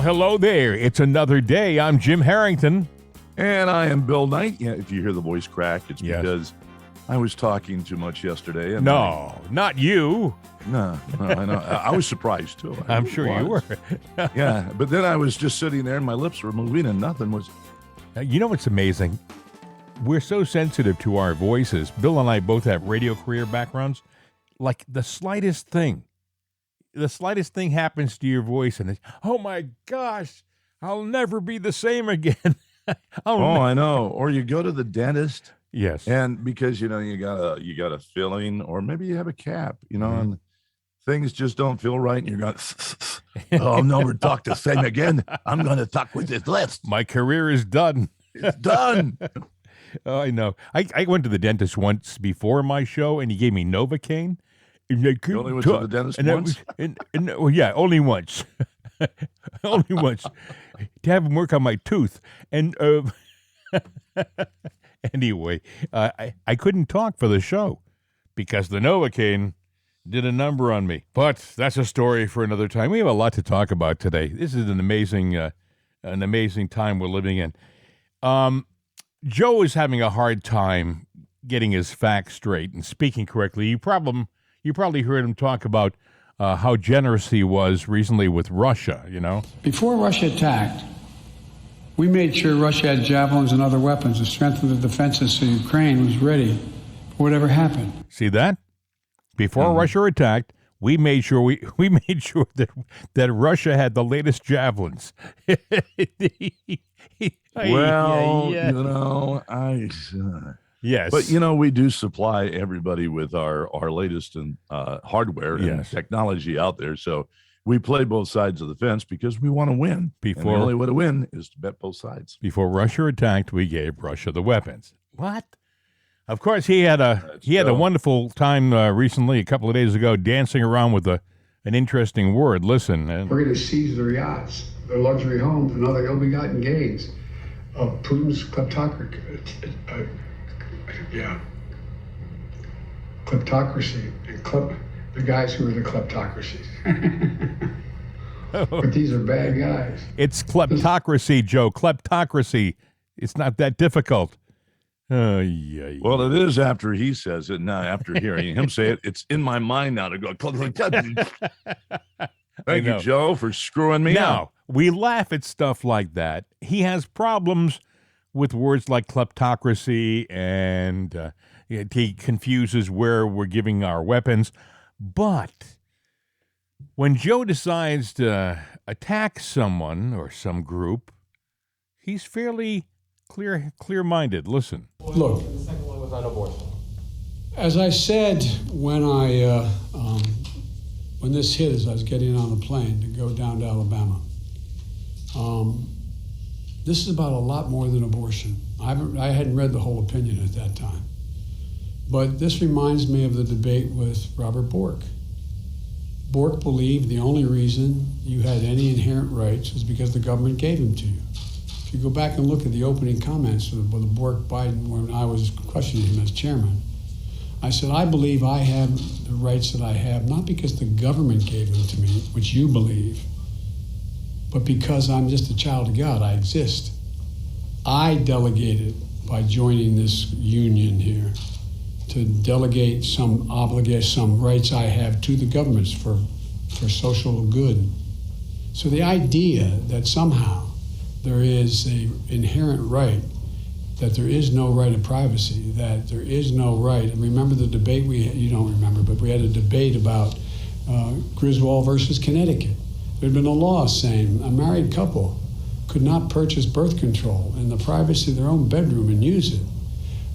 Well, hello there. It's another day. I'm Jim Harrington. And I am Bill Knight. Yeah, if you hear the voice crack, it's Yes. because I was talking too much yesterday. And No, not you. No, I know. I was surprised, too. I'm sure you were. Yeah, but then I was just sitting there and my lips were moving and nothing was... You know what's amazing? We're so sensitive to our voices. Bill and I both have radio career backgrounds. Like the slightest thing happens to your voice and it's, oh my gosh, I'll never be the same again. I know. Or you go to the dentist. Yes. And because, you got a filling or maybe you have a cap, and things just don't feel right. And you're going, I'll never talk the same again. I'm going to talk with this list. My career is done. It's done. Oh, I know. I went to the dentist once before my show and he gave me Novocaine. You only went to the dentist once? Yeah, only once. Only once. To have him work on my tooth. And anyway, I couldn't talk for the show because the Novocaine did a number on me. But that's a story for another time. We have a lot to talk about today. This is an amazing time we're living in. Joe is having a hard time getting his facts straight and speaking correctly. You probably heard him talk about how generous he was recently with Russia, Before Russia attacked, we made sure Russia had javelins and other weapons to strengthen the defenses so Ukraine was ready for whatever happened. See that? Before Russia attacked, we made sure we made sure that Russia had the latest javelins. Yes. But, we do supply everybody with our latest and hardware and technology out there. So we play both sides of the fence because we want to win. And the only way to win is to bet both sides. Before Russia attacked, we gave Russia the weapons. What? Of course, he had a wonderful time recently, a couple of days ago, dancing around with an interesting word. Listen. We're going to seize their yachts, their luxury homes, and other ill-begotten gains of Putin's kleptocracy. Kleptocracy. And the guys who are the kleptocracies. But these are bad guys. It's kleptocracy, Joe. Kleptocracy. It's not that difficult. Well, it is after he says it. Now, after hearing him say it, it's in my mind now to go. Thank you, Joe, for screwing me up. We laugh at stuff like that. He has problems with words like kleptocracy, and he confuses where we're giving our weapons. But when Joe decides to attack someone or some group, he's fairly clear-minded. Listen. Look, The second one was on abortion. as I said when when this hit, as I was getting on the plane to go down to Alabama, this is about a lot more than abortion. I hadn't read the whole opinion at that time. But this reminds me of the debate with Robert Bork. Bork believed the only reason you had any inherent rights was because the government gave them to you. If you go back and look at the opening comments with Bork-Biden when I was questioning him as chairman, I said, I believe I have the rights that I have, not because the government gave them to me, which you believe, but because I'm just a child of God, I exist. I delegated by joining this union here to delegate some rights I have to the governments for social good. So the idea that somehow there is an inherent right, that there is no right of privacy, that there is no right. And remember the debate you don't remember, but we had a debate about Griswold versus Connecticut. There had been a law saying a married couple could not purchase birth control in the privacy of their own bedroom and use it.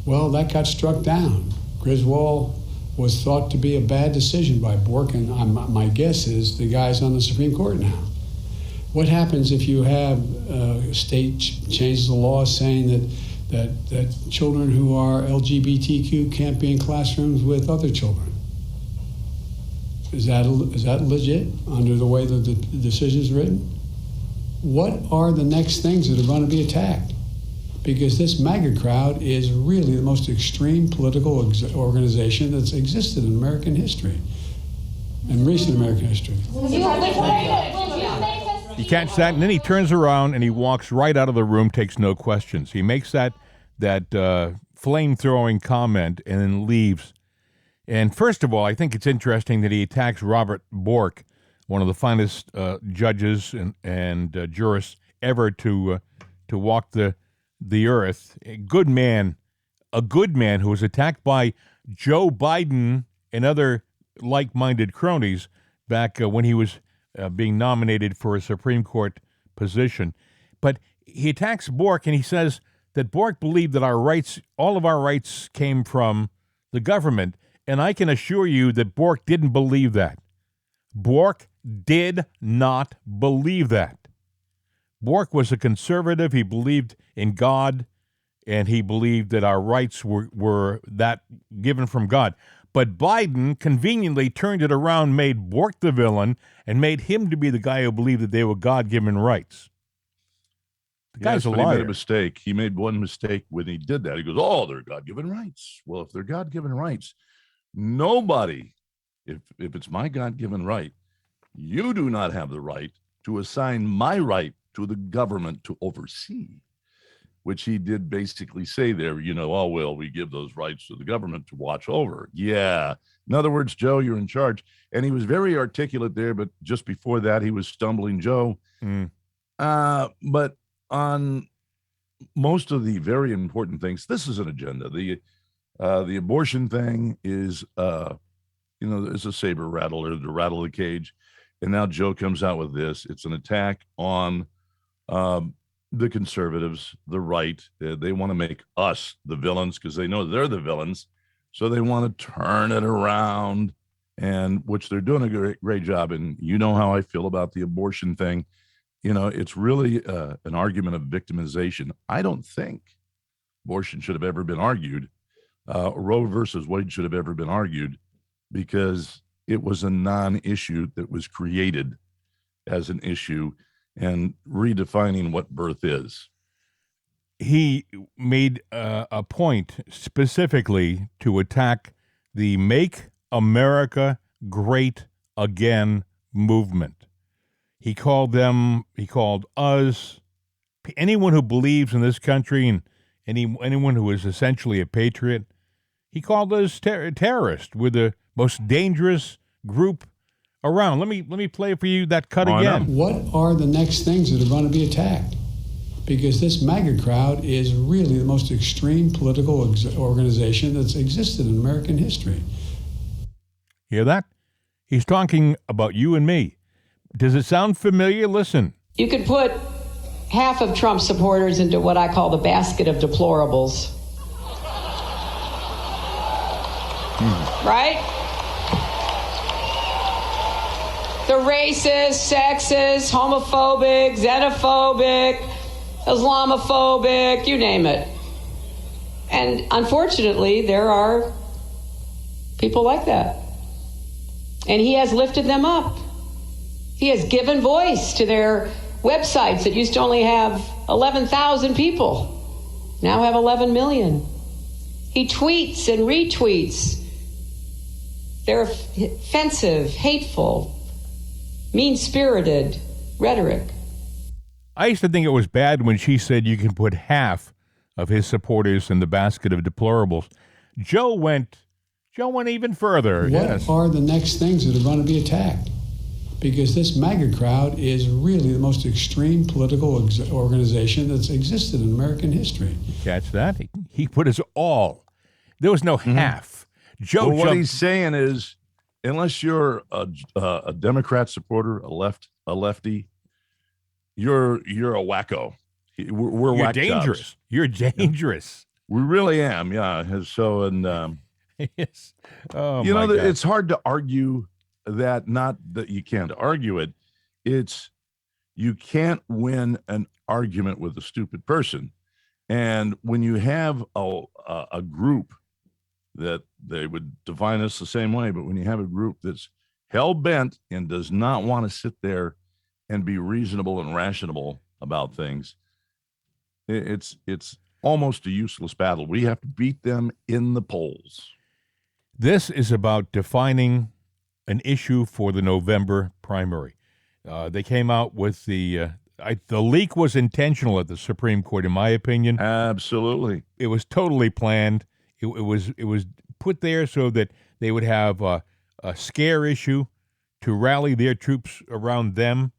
Well, that got struck down. Griswold was thought to be a bad decision by Bork, and my guess is the guy's on the Supreme Court now. What happens if you have a state changes the law saying that children who are LGBTQ can't be in classrooms with other children? Is that legit under the way that the decision is written? What are the next things that are going to be attacked? Because this MAGA crowd is really the most extreme political organization that's existed in American history, in recent American history. You catch that? And then he turns around and he walks right out of the room, takes no questions. He makes that flame-throwing comment and then leaves. And first of all, I think it's interesting that he attacks Robert Bork, one of the finest judges and jurists ever to walk the earth. A good man who was attacked by Joe Biden and other like-minded cronies back when he was being nominated for a Supreme Court position. But he attacks Bork, and he says that Bork believed that all of our rights came from the government, and I can assure you that Bork didn't believe that. Bork did not believe that. Bork was a conservative. He believed in God, and he believed that our rights were that given from God. But Biden conveniently turned it around, made Bork the villain, and made him to be the guy who believed that they were God-given rights. The guy's a liar. He made a mistake. He made one mistake when he did that. He goes, "Oh, they're God-given rights." Well, if they're God-given rights, nobody, if it's my God-given right, you do not have the right to assign my right to the government to oversee, which he did basically say there, "Oh, well, we give those rights to the government to watch over." Yeah. In other words, Joe, you're in charge. And he was very articulate there, but just before that, he was stumbling, Joe. But on most of the very important things, this is an agenda. The abortion thing is, is a saber rattler to rattle the cage. And now Joe comes out with this. It's an attack on the conservatives, the right. They want to make us the villains because they know they're the villains. So they want to turn it around, and which they're doing a great job. And you know how I feel about the abortion thing. It's really an argument of victimization. I don't think abortion should have ever been argued. Roe versus Wade should have ever been argued because it was a non-issue that was created as an issue and redefining what birth is. He made a point specifically to attack the Make America Great Again movement. He called us, anyone who believes in this country and anyone who is essentially a patriot, he called us terrorists. We're the most dangerous group around. Let me play for you that cut again. What are the next things that are going to be attacked? Because this MAGA crowd is really the most extreme political organization that's existed in American history. Hear that? He's talking about you and me. Does it sound familiar? Listen. You could put half of Trump supporters into what I call the basket of deplorables. Right? The racist, sexist, homophobic, xenophobic, Islamophobic, you name it. And unfortunately, there are people like that. And he has lifted them up. He has given voice to their websites that used to only have 11,000 people, now have 11 million. He tweets and retweets. They're offensive, hateful, mean-spirited rhetoric. I used to think it was bad when she said you can put half of his supporters in the basket of deplorables. Joe went even further. What are the next things that are going to be attacked? Because this MAGA crowd is really the most extreme political organization that's existed in American history. Catch that? He put his all. There was no half. Joe. Well, what he's saying is, unless you're a Democrat supporter, a lefty, you're a wacko. We're You're dangerous. Jobs. You're dangerous. We really am. Yeah. So and yes. Oh, God. It's hard to argue that. Not that you can't argue it. It's you can't win an argument with a stupid person. And when you have a group that they would define us the same way, but when you have a group that's hell bent and does not want to sit there and be reasonable and rational about things, it's almost a useless battle. We have to beat them in the polls. This is about defining an issue for the November primary. They came out with the leak was intentional at the Supreme Court, in my opinion. Absolutely. It was totally planned. It was put there so that they would have a scare issue to rally their troops around them.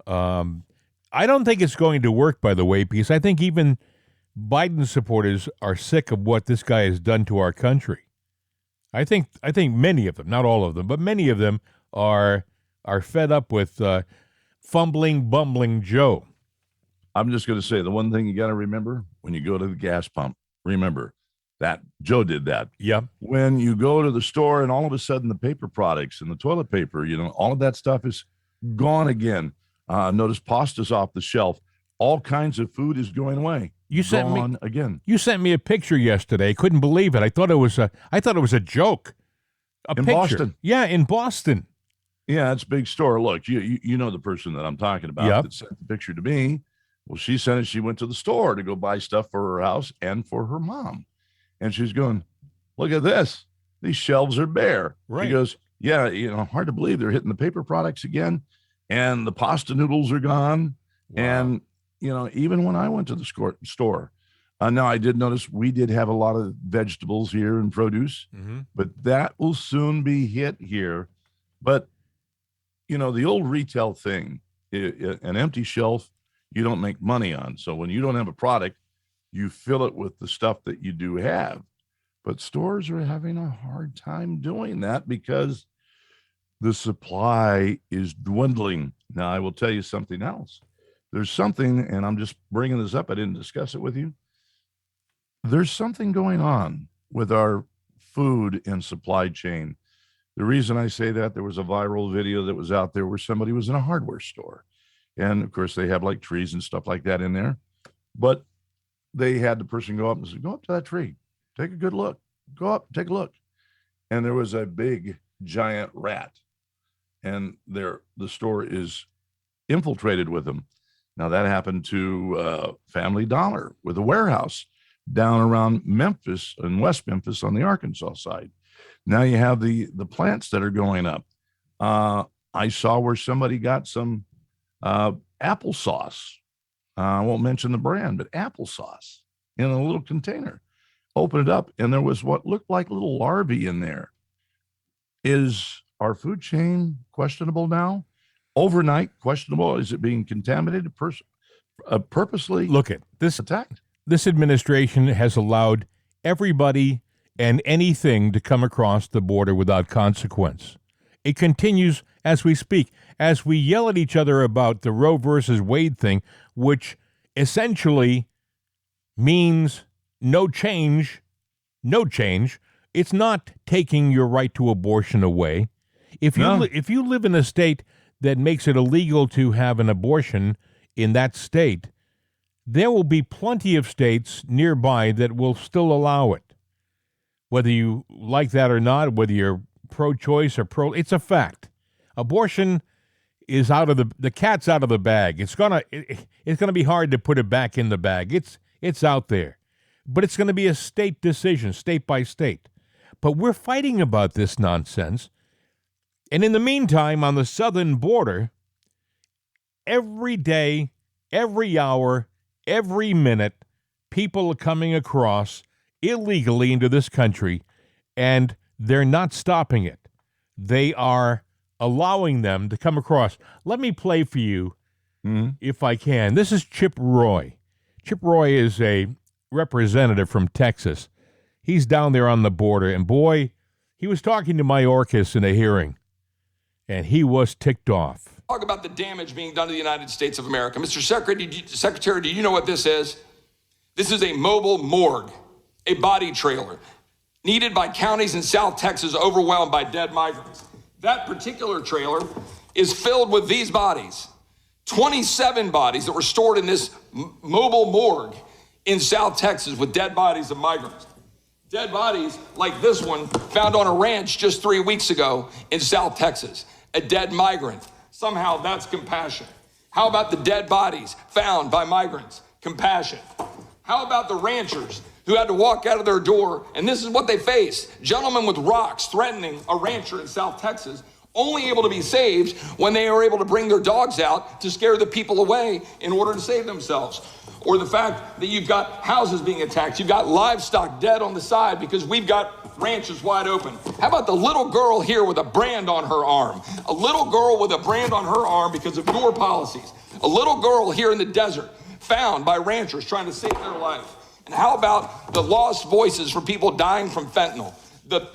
I don't think it's going to work, by the way, because I think even Biden supporters are sick of what this guy has done to our country. I think many of them, not all of them, but many of them are fed up with fumbling, bumbling Joe. I'm just going to say the one thing you got to remember when you go to the gas pump, remember that Joe did that. Yeah. When you go to the store and all of a sudden the paper products and the toilet paper, all of that stuff is gone again. Notice pasta's off the shelf. All kinds of food is going away. You sent me a picture yesterday. I couldn't believe it. I thought it was a joke. In Boston. Yeah, in Boston. Yeah, it's a big store. Look, you know the person that I'm talking about that sent the picture to me. Well, she sent it. She went to the store to go buy stuff for her house and for her mom. And she's going, look at this. These shelves are bare. Right. She goes, yeah, hard to believe they're hitting the paper products again. And the pasta noodles are gone. Wow. And, even when I went to the store, now I did notice we did have a lot of vegetables here and produce, but that will soon be hit here. But, the old retail thing, an empty shelf, you don't make money on. So when you don't have a product, you fill it with the stuff that you do have. But stores are having a hard time doing that because the supply is dwindling. Now, I will tell you something else. There's something, and I'm just bringing this up. I didn't discuss it with you. There's something going on with our food and supply chain. The reason I say that, there was a viral video that was out there where somebody was in a hardware store. And of course, they have like trees and stuff like that in there. But they had the person go up and say, go up to that tree, take a good look, go up, take a look. And there was a big, giant rat. And the store is infiltrated with them. Now, that happened to Family Dollar with a warehouse down around Memphis and West Memphis on the Arkansas side. Now you have the plants that are going up. I saw where somebody got some applesauce. I won't mention the brand, but applesauce in a little container. Open it up, and there was what looked like little larvae in there. Is our food chain questionable now? Overnight questionable? Is it being contaminated? Purposely? Look at this. Attacked. This administration has allowed everybody and anything to come across the border without consequence. It continues as we speak, as we yell at each other about the Roe versus Wade thing, which essentially means no change. It's not taking your right to abortion away. If you live in a state that makes it illegal to have an abortion in that state, there will be plenty of states nearby that will still allow it. Whether you like that or not, whether you're pro-choice or it's a fact. Abortion is out of the cat's out of the bag. It's gonna be hard to put it back in the bag. It's out there. But it's going to be a state decision, state by state. But we're fighting about this nonsense. And in the meantime, on the southern border, every day, every hour, every minute, people are coming across illegally into this country, and they're not stopping it. They are allowing them to come across. Let me play for you, if I can. This is Chip Roy. Chip Roy is a representative from Texas. He's down there on the border, and boy, he was talking to Mayorkis in a hearing, and he was ticked off. Talk about the damage being done to the United States of America. Mr. Secretary, do you know what this is? This is a mobile morgue, a body trailer, needed by counties in South Texas overwhelmed by dead migrants. That particular trailer is filled with these bodies, 27 bodies that were stored in this mobile morgue in South Texas with dead bodies of migrants. Dead bodies like this one found on a ranch just 3 weeks ago in South Texas. A dead migrant. Somehow that's compassion. How about the dead bodies found by migrants? Compassion. How about the ranchers who had to walk out of their door, and this is what they faced. Gentlemen with rocks threatening a rancher in South Texas only able to be saved when they are able to bring their dogs out to scare the people away in order to save themselves. Or the fact that you've got houses being attacked, you've got livestock dead on the side because we've got ranches wide open. How about the little girl here with a brand on her arm? A little girl with a brand on her arm because of your policies. A little girl here in the desert found by ranchers trying to save their life. And how about the lost voices for people dying from fentanyl? The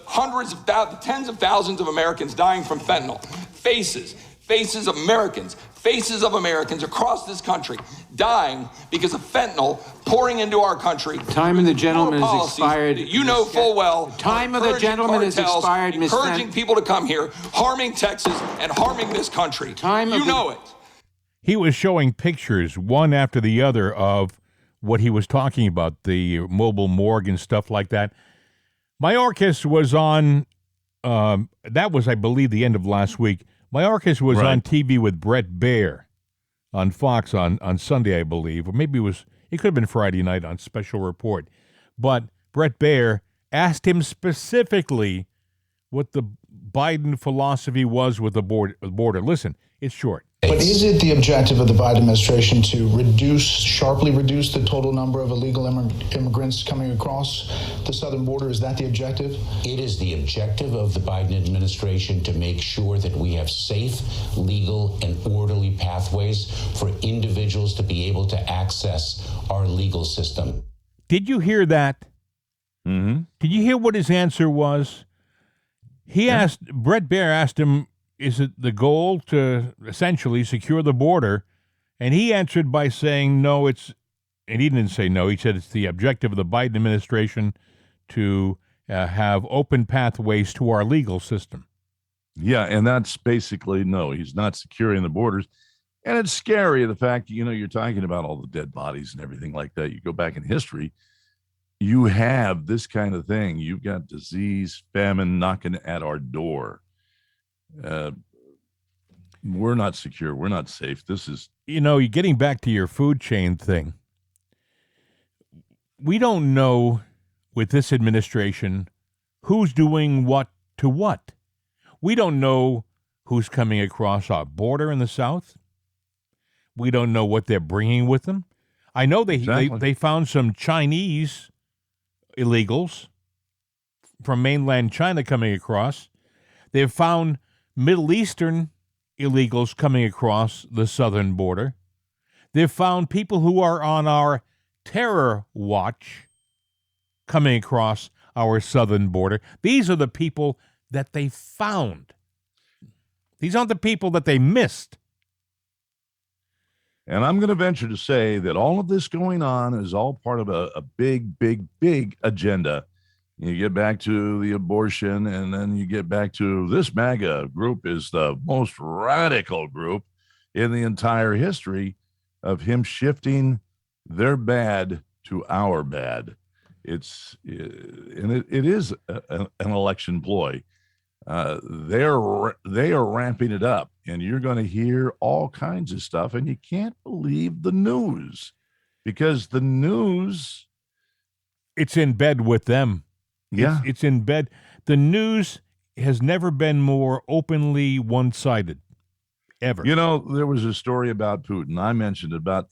tens of thousands of Americans dying from fentanyl. Faces of Americans across this country dying because of fentanyl pouring into our country. Time of the gentleman has expired. You know full well. Time of the gentleman has expired, Ms. Encouraging people to come here, harming Texas and harming this country. You know it. He was showing pictures, one after the other, of what he was talking about, the mobile morgue and stuff like that. Mayorkis was on, that was, I believe, the end of last week. Mayorkis was on TV with Brett Baier on Fox on Sunday, I believe, or maybe it could have been Friday night on Special Report. But Brett Baier asked him specifically what the Biden philosophy was with the border. Listen, it's short. But is it the objective of the Biden administration to sharply reduce the total number of illegal immigrants coming across the southern border? Is that the objective? It is the objective of the Biden administration to make sure that we have safe, legal, and orderly pathways for individuals to be able to access our legal system. Did you hear that? Mm-hmm. Did you hear what his answer was? Brett Baier asked him, is it the goal to essentially secure the border? And he answered by saying, no, and he didn't say no, he said it's the objective of the Biden administration to have open pathways to our legal system. Yeah, and that's basically, no, he's not securing the borders. And it's scary, the fact, you're talking about all the dead bodies and everything like that. You go back in history, you have this kind of thing. You've got disease, famine knocking at our door. We're not secure. We're not safe. This is, you're getting back to your food chain thing. We don't know with this administration who's doing what to what. We don't know who's coming across our border in the South. We don't know what they're bringing with them. I know they found some Chinese illegals from mainland China coming across. They've found Middle Eastern illegals coming across the southern border. They've found people who are on our terror watch coming across our southern border. These are the people that they found. These aren't the people that they missed. And I'm going to venture to say that all of this going on is all part of a big, big, big agenda. You get back to the abortion, and then you get back to this MAGA group is the most radical group in the entire history of him shifting their bad to our bad. It is an election ploy. They are ramping it up, and you're going to hear all kinds of stuff, and you can't believe the news because the news, it's in bed with them. Yeah. It's in bed. The news has never been more openly one-sided, ever. There was a story about Putin. I mentioned about,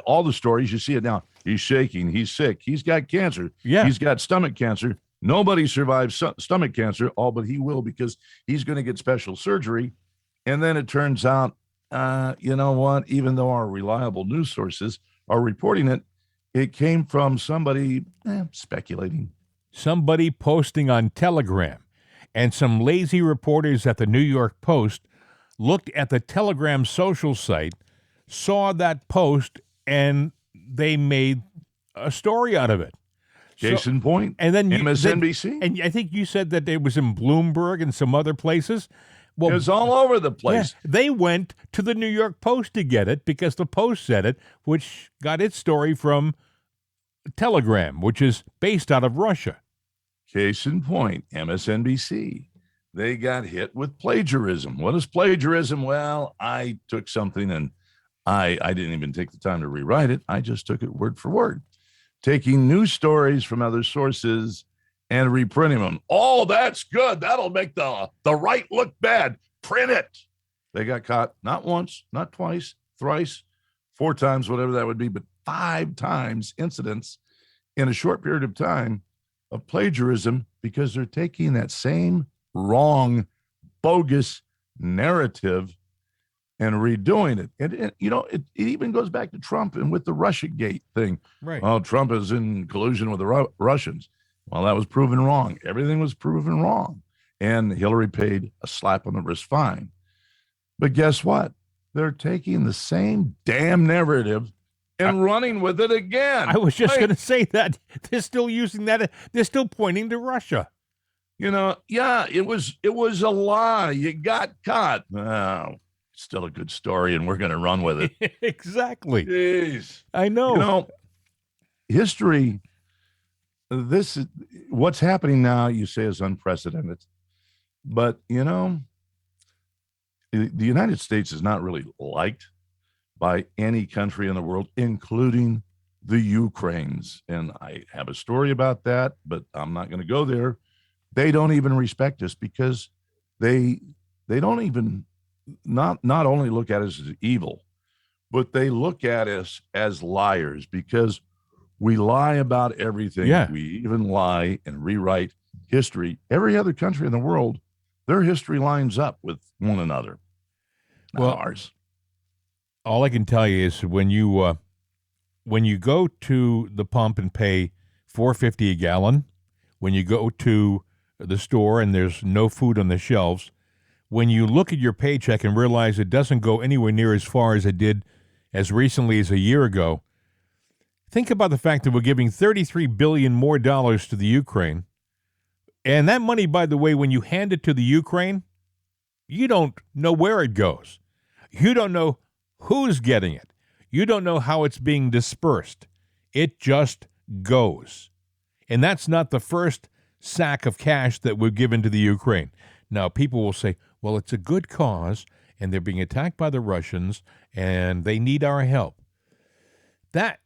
all the stories, you see it now. He's shaking. He's sick. He's got cancer. Yeah. He's got stomach cancer. Nobody survives stomach cancer, all but he will because he's going to get special surgery. And then it turns out, you know what? Even though our reliable news sources are reporting it, it came from somebody speculating. Somebody posting on Telegram, and some lazy reporters at the New York Post looked at the Telegram social site, saw that post, and they made a story out of it. Case in point, and then MSNBC. And I think you said that it was in Bloomberg and some other places. Well, it was all over the place. Yeah, they went to the New York Post to get it because the Post said it, which got its story from Telegram, which is based out of Russia. Case in point, MSNBC. They got hit with plagiarism. What is plagiarism? Well, I took something and I didn't even take the time to rewrite it. I just took it word for word, taking news stories from other sources and reprinting them. Oh, that's good. That'll make the right look bad. Print it. They got caught not once, not twice, thrice, 4 times, whatever that would be, but 5 times incidents in a short period of time of plagiarism because they're taking that same wrong, bogus narrative and redoing it. And it even goes back to Trump and with the Russiagate thing. Right. Well, Trump is in collusion with the Russians. Well, that was proven wrong. Everything was proven wrong. And Hillary paid a slap on the wrist fine. But guess what? They're taking the same damn narrative and running with it again. I was just going to say that. They're still using that. They're still pointing to Russia. Yeah, it was a lie. You got caught. Oh, still a good story, and we're going to run with it. Exactly. Jeez. I know. History, this is what's happening now, you say is unprecedented. But, the United States is not really liked by any country in the world, including the Ukraines. And I have a story about that, but I'm not going to go there. They don't even respect us because they don't even not only look at us as evil, but they look at us as liars because we lie about everything. Yeah. We even lie and rewrite history. Every other country in the world, their history lines up with one another. Not ours. All I can tell you is when you go to the pump and pay $4.50 a gallon, when you go to the store and there's no food on the shelves, when you look at your paycheck and realize it doesn't go anywhere near as far as it did as recently as a year ago, think about the fact that we're giving $33 billion more to the Ukraine. And that money, by the way, when you hand it to the Ukraine, you don't know where it goes. You don't know who's getting it. You don't know how it's being dispersed. It just goes. And that's not the first sack of cash that we've given to the Ukraine. Now, people will say, well, it's a good cause, and they're being attacked by the Russians, and they need our help. That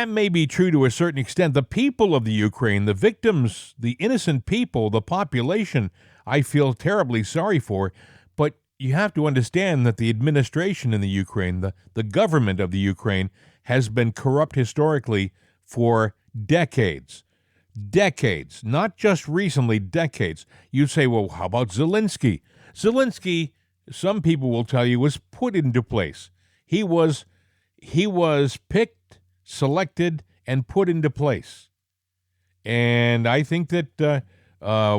may be true to a certain extent. The people of the Ukraine, the victims, the innocent people, the population, I feel terribly sorry for. But you have to understand that the administration in the Ukraine, the government of the Ukraine, has been corrupt historically for decades. Decades, not just recently, decades. You say, well, how about Zelensky? Zelensky, some people will tell you, was put into place. He was picked, selected, and put into place. And I think that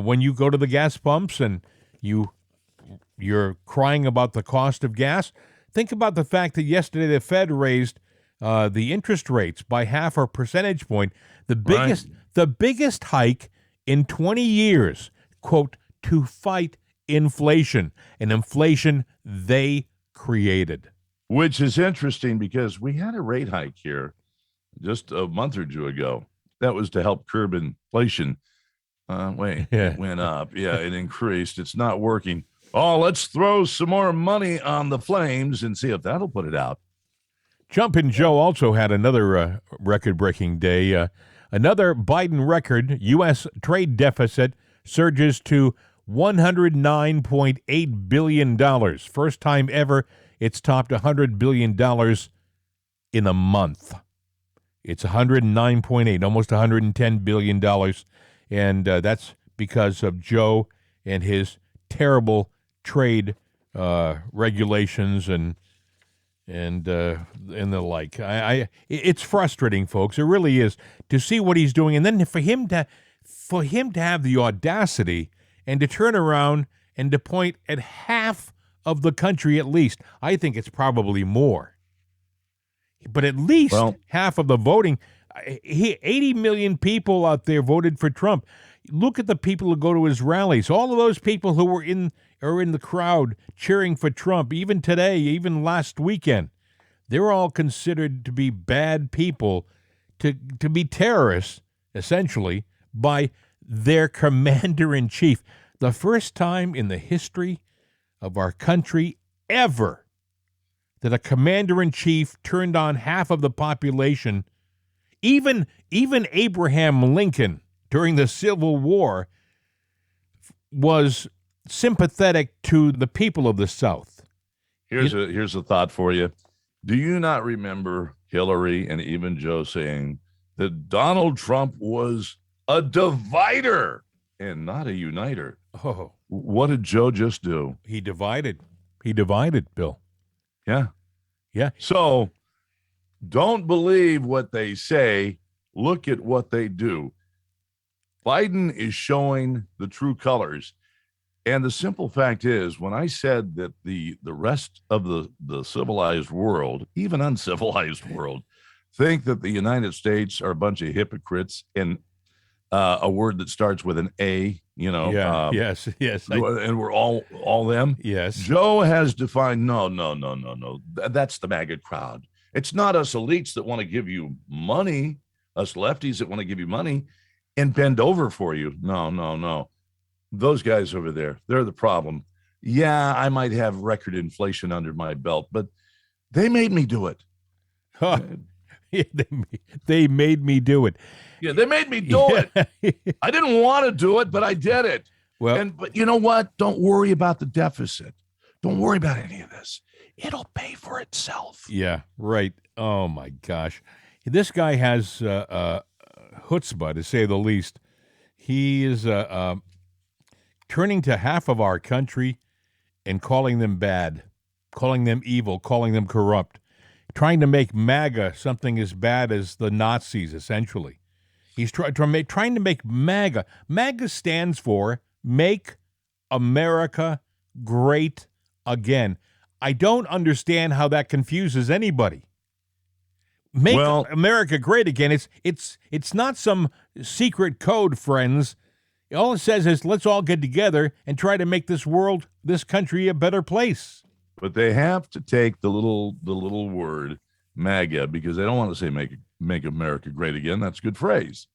when you go to the gas pumps and you're crying about the cost of gas, think about the fact that yesterday the Fed raised the interest rates by 0.5 percentage point, the biggest hike in 20 years, quote, to fight inflation, an inflation they created. Which is interesting because we had a rate hike here just a month or two ago. That was to help curb inflation. It went up. Yeah, it increased. It's not working. Oh, let's throw some more money on the flames and see if that'll put it out. Jumpin' Joe also had another record-breaking day. Another Biden record, U.S. trade deficit surges to $109.8 billion. First time ever it's topped $100 billion in a month. It's 109.8, almost $110 billion. And that's because of Joe and his terrible trade regulations and the like. It's frustrating, folks. It really is, to see what he's doing, and then for him to have the audacity and to turn around and to point at half of the country, at least. I think it's probably more, but at least half of the voting. 80 million people out there voted for Trump. Look at the people who go to his rallies. All of those people who are in the crowd cheering for Trump, even today, even last weekend, they're all considered to be bad people, to be terrorists, essentially, by their commander-in-chief. The first time in the history of our country ever that a commander-in-chief turned on half of the population. Even Abraham Lincoln during the Civil War was sympathetic to the people of the South. Here's a thought for you. Do you not remember Hillary and even Joe saying that Donald Trump was a divider and not a uniter? Oh, what did Joe just do? He divided, Bill. Yeah. Yeah. So don't believe what they say. Look at what they do. Biden is showing the true colors. And the simple fact is, when I said that the rest of the civilized world, even uncivilized world, think that the United States are a bunch of hypocrites and a word that starts with an A, Yeah. Yes. And we're all them. Yes. Joe has defined, no. That's the MAGA crowd. It's not us elites that want to give you money, us lefties that want to give you money and bend over for you. No. Those guys over there, they're the problem. Yeah, I might have record inflation under my belt, but they made me do it. Huh. They made me do it. Yeah, they made me do it. I didn't want to do it, but I did it. But you know what? Don't worry about the deficit. Don't worry about any of this. It'll pay for itself. Yeah, right. Oh, my gosh. This guy has chutzpah, to say the least. He is turning to half of our country and calling them bad, calling them evil, calling them corrupt, trying to make MAGA something as bad as the Nazis, essentially. He's trying to make MAGA. MAGA stands for Make America Great Again. I don't understand how that confuses anybody. Make America Great Again. It's not some secret code, friends. All it says is let's all get together and try to make this country a better place. But they have to take the little word MAGA because they don't want to say make America great again. That's a good phrase.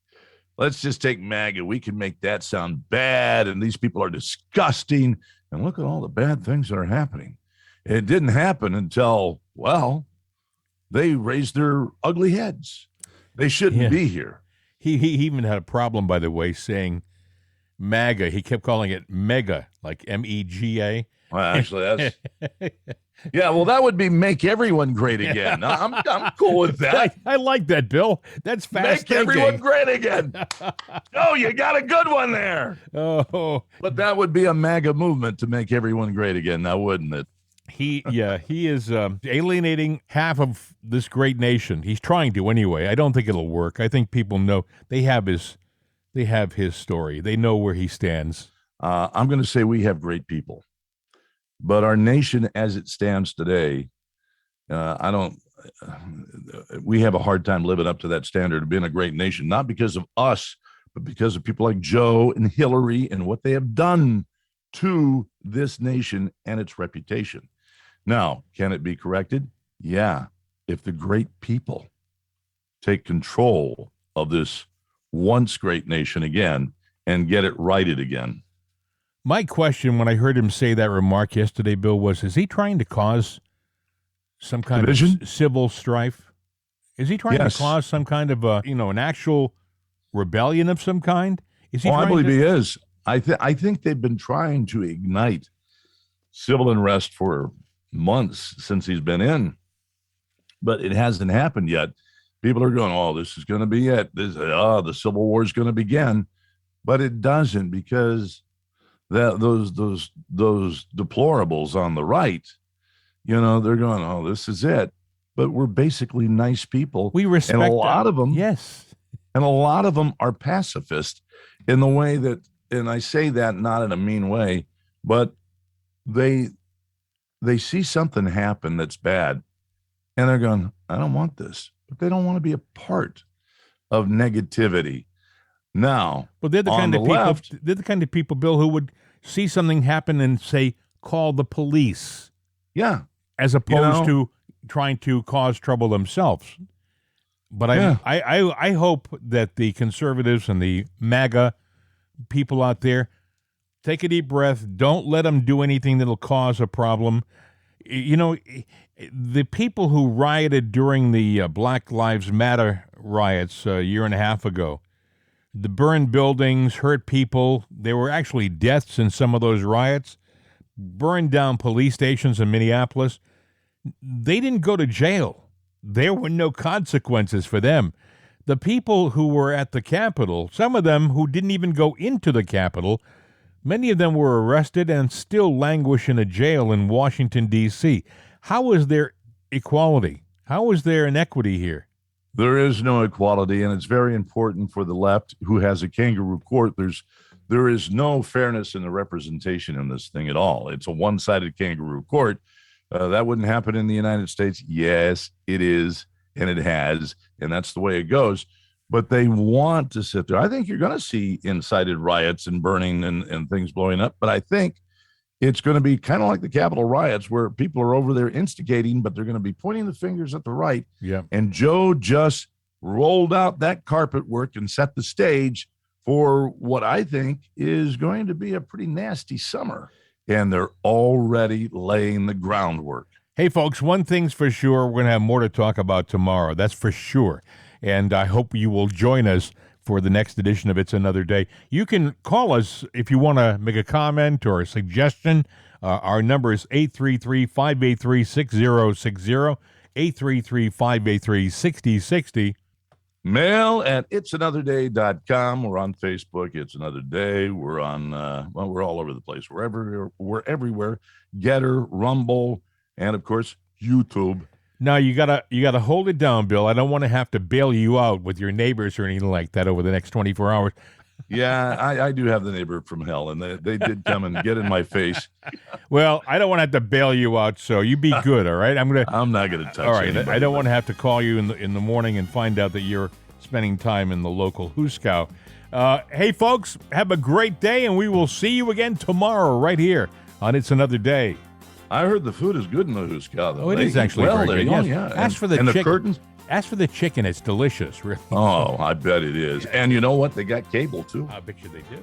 Let's just take MAGA. We can make that sound bad, and these people are disgusting. And look at all the bad things that are happening. It didn't happen until, they raised their ugly heads. They shouldn't be here. He even had a problem, by the way, saying MAGA. He kept calling it mega, like MEGA. Well, actually, that's that would be make everyone great again. I'm cool with that. I like that, Bill. That's fast thinking. Make everyone great again. Oh, you got a good one there. Oh, but that would be a MAGA movement to make everyone great again, now wouldn't it? He is alienating half of this great nation. He's trying to anyway. I don't think it'll work. I think people know they have his story. They know where he stands. I'm going to say we have great people, but our nation as it stands today, we have a hard time living up to that standard of being a great nation, not because of us, but because of people like Joe and Hillary and what they have done to this nation and its reputation. Now, can it be corrected? Yeah, if the great people take control of this once great nation again and get it righted again. My question when I heard him say that remark yesterday, Bill, was, is he trying to cause some kind of civil strife? Is he trying to cause some kind of, an actual rebellion of some kind? Is he? I believe he is. I think they've been trying to ignite civil unrest for months since he's been in, but it hasn't happened yet. People are going, oh, this is going to be it. The Civil War is going to begin, but it doesn't because those deplorables on the right, they're going, oh, this is it. But we're basically nice people. We respect and a lot of them. Yes. And a lot of them are pacifist in the way that, and I say that not in a mean way, but they see something happen that's bad and they're going, I don't want this, but they don't want to be a part of negativity. Now, well, they're the kind of people, Bill, who would see something happen and say, call the police. Yeah. As opposed to trying to cause trouble themselves. But I hope that the conservatives and the MAGA people out there take a deep breath. Don't let them do anything that'll cause a problem. The people who rioted during the Black Lives Matter riots a year and a half ago, The burned buildings hurt people. There were actually deaths in some of those riots. Burned down police stations in Minneapolis. They didn't go to jail. There were no consequences for them. The people who were at the Capitol, some of them who didn't even go into the Capitol, many of them were arrested and still languish in a jail in Washington, D.C. How is there equality? How is there inequity here? There is no equality, and it's very important for the left, who has a kangaroo court. There is no fairness in the representation in this thing at all. It's a one-sided kangaroo court. That wouldn't happen in the United States. Yes, it is, and it has, and that's the way it goes. But they want to sit there. I think you're going to see incited riots and burning and things blowing up, but I think it's going to be kind of like the Capitol riots, where people are over there instigating, but they're going to be pointing the fingers at the right. Yeah. And Joe just rolled out that carpet work and set the stage for what I think is going to be a pretty nasty summer. And they're already laying the groundwork. Hey, folks, one thing's for sure. We're going to have more to talk about tomorrow. That's for sure. And I hope you will join us for the next edition of It's Another Day. You can call us if you want to make a comment or a suggestion. Our number is 833-583-6060, 833-583-6060. Mail at itsanotherday.com. We're on Facebook. It's Another Day. We're on, we're all over the place. We're everywhere. Getter, Rumble, and, of course, YouTube. Now, you gotta hold it down, Bill. I don't want to have to bail you out with your neighbors or anything like that over the next 24 hours. Yeah, I do have the neighbor from hell, and they did come and get in my face. Well, I don't want to have to bail you out, so you be good, all right? I'm not going to touch all right, anybody. I don't want to have to call you in the morning and find out that you're spending time in the local hooskow. Hey, folks, have a great day, and we will see you again tomorrow right here on It's Another Day. I heard the food is good in the hooskow, though. Oh, it is actually very good. Yes. Yeah. Ask for the chicken. chicken. The curtains? Ask for the chicken. It's delicious, really. Oh, I bet it is. And you know what? They got cable, too. I bet you they do.